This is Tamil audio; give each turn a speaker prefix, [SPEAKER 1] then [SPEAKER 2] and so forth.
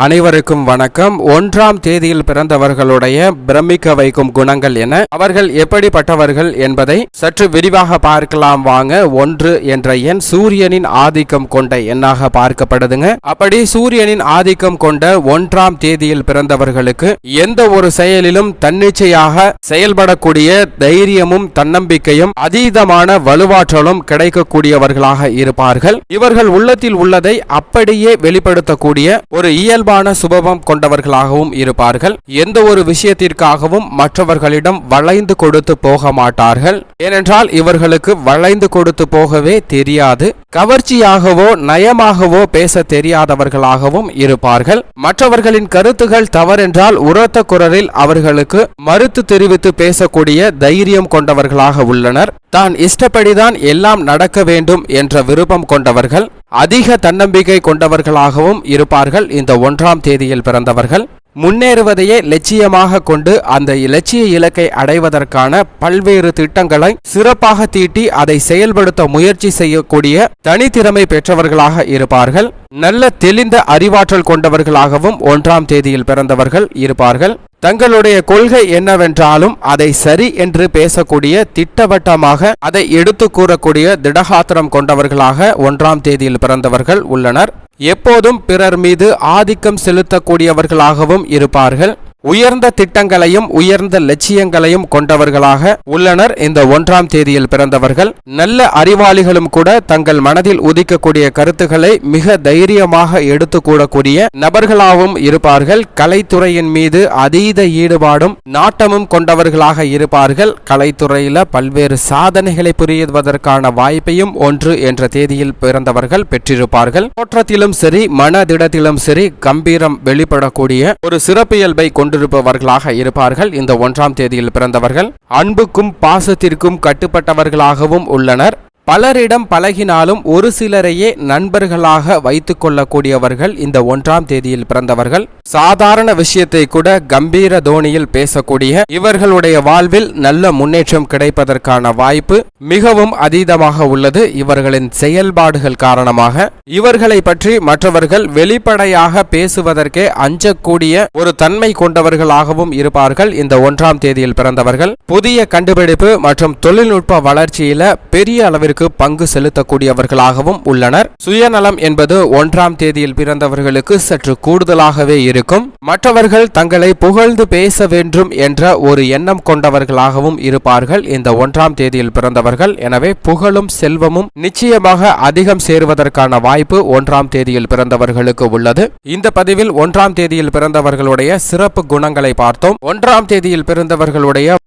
[SPEAKER 1] அனைவருக்கும் வணக்கம். 1ஆம் தேதியில் பிறந்தவர்களுடைய பிரமிக்க வைக்கும் குணங்கள் என, அவர்கள் எப்படிப்பட்டவர்கள் என்பதை சற்று விரிவாக பார்க்கலாம் வாங்க. 1 என்ற எண் சூரியனின் ஆதிக்கம் கொண்ட எண்ணாக பார்க்கப்படுதுங்க. அப்படி சூரியனின் ஆதிக்கம் கொண்ட 1ஆம் தேதியில் பிறந்தவர்களுக்கு எந்த ஒரு செயலிலும் தன்னிச்சையாக செயல்படக்கூடிய தைரியமும் தன்னம்பிக்கையும் அதீதமான வலுவாற்றலும் கிடைக்கக்கூடியவர்களாக இருப்பார்கள். இவர்கள் உள்ளத்தில் உள்ளதை அப்படியே வெளிப்படுத்தக்கூடிய ஒரு இயல்பான சுபாவம் கொண்டவர்களாகவும் இருப்பார்கள். எந்த ஒரு விஷயத்திற்காகவும் மற்றவர்களிடம் வளைந்து கொடுத்து போக மாட்டார்கள். ஏனென்றால் இவர்களுக்கு வளைந்து கொடுத்து போகவே தெரியாது. கவர்ச்சியாகவோ நயமாகவோ பேச தெரியாதவர்களாகவும் இருப்பார்கள். மற்றவர்களின் கருத்துகள் தவறென்றால் உரத்த குரலில் அவர்களுக்கு மறுத்து தெரிவித்து பேசக்கூடிய தைரியம் கொண்டவர்களாக உள்ளனர். தான் இஷ்டப்படிதான் எல்லாம் நடக்க வேண்டும் என்ற விருப்பம் கொண்டவர்கள், அதிக தன்னம்பிக்கை கொண்டவர்களாகவும் இருப்பார்கள். இந்த 1ஆம் தேதியில் பிறந்தவர்கள் முன்னேறுவதையே லட்சியமாக கொண்டு அந்த இலட்சிய இலக்கை அடைவதற்கான பல்வேறு திட்டங்களை சிறப்பாக தீட்டி அதை செயல்படுத்த முயற்சி செய்யக்கூடிய தனித்திறமை பெற்றவர்களாக இருப்பார்கள். நல்ல தெளிந்த அறிவாற்றல் கொண்டவர்களாகவும் 1ஆம் தேதியில் பிறந்தவர்கள் இருப்பார்கள். தங்களுடைய கொள்கை என்னவென்றாலும் அதை சரி என்று பேசக்கூடிய, திட்டவட்டமாக அதை எடுத்து கூறக்கூடிய திடகாத்திரம் கொண்டவர்களாக 1ஆம் தேதியில் பிறந்தவர்கள் உள்ளனர். எப்போதும் பிறர் மீது ஆதிக்கம் செலுத்தக்கூடியவர்களாகவும் இருப்பார்கள். உயர்ந்த திட்டங்களையும் உயர்ந்த லட்சியங்களையும் கொண்டவர்களாக உள்ளனர். இந்த 1ஆம் தேதியில் பிறந்தவர்கள் நல்ல அறிவாளிகளும் கூட தங்கள் மனதில் உதிக்கக்கூடிய கருத்துக்களை மிக தைரியமாக எடுத்து கூடக்கூடிய நபர்களாகவும் இருப்பார்கள். கலைத்துறையின் மீது அதீத ஈடுபாடும் நாட்டமும் கொண்டவர்களாக இருப்பார்கள். கலைத்துறையில பல்வேறு சாதனைகளை புரிவதற்கான வாய்ப்பையும் 1 என்ற தேதியில் பிறந்தவர்கள் பெற்றிருப்பார்கள். தோற்றத்திலும் சரி மனதிடத்திலும் சரி கம்பீரம் வெளிப்படக்கூடிய ஒரு சிறப்பியல்பை கொண்டிருப்பவர்களாக இருப்பார்கள். இந்த 1ஆம் தேதியில் பிறந்தவர்கள் அன்புக்கும் பாசத்திற்கும் கட்டுப்பட்டவர்களாகவும் உள்ளனர். பலரிடம் பழகினாலும் ஒரு சிலரையே நண்பர்களாக வைத்துக் கொள்ளக்கூடியவர்கள் இந்த 1ஆம் தேதியில் பிறந்தவர்கள். சாதாரண விஷயத்தை கூட கம்பீர தோனியில் பேசக்கூடிய இவர்களுடைய வாழ்வில் நல்ல முன்னேற்றம் கிடைப்பதற்கான வாய்ப்பு மிகவும் அதீதமாக உள்ளது. இவர்களின் செயல்பாடுகள் காரணமாக இவர்களை பற்றி மற்றவர்கள் வெளிப்படையாக பேசுவதற்கே அஞ்சக்கூடிய ஒரு தன்மை கொண்டவர்களாகவும் இருப்பார்கள். இந்த 1ஆம் தேதியில் பிறந்தவர்கள் புதிய கண்டுபிடிப்பு மற்றும் தொழில்நுட்ப வளர்ச்சியில பெரிய அளவிற்கு பங்கு செலுத்தக்கூடியவர்களாகவும் உள்ளனர். சுயநலம் என்பது 1ஆம் தேதியில் பிறந்தவர்களுக்கு சற்று கூடுதலாகவே இருக்கும். மற்றவர்கள் தங்களை புகழ்ந்து பேச வேண்டும் என்ற ஒரு எண்ணம் கொண்டவர்களாகவும் இருப்பார்கள் இந்த 1ஆம் தேதியில் பிறந்தவர்கள். எனவே புகழும் செல்வமும் நிச்சயமாக அதிகம் சேருவதற்கான வாய்ப்பு 1ஆம் தேதியில் பிறந்தவர்களுக்கு உள்ளது. இந்த பதிவில் 1ஆம் தேதியில் பிறந்தவர்களுடைய சிறப்பு குணங்களை பார்த்தோம். 1ஆம் தேதியில் பிறந்தவர்களுடைய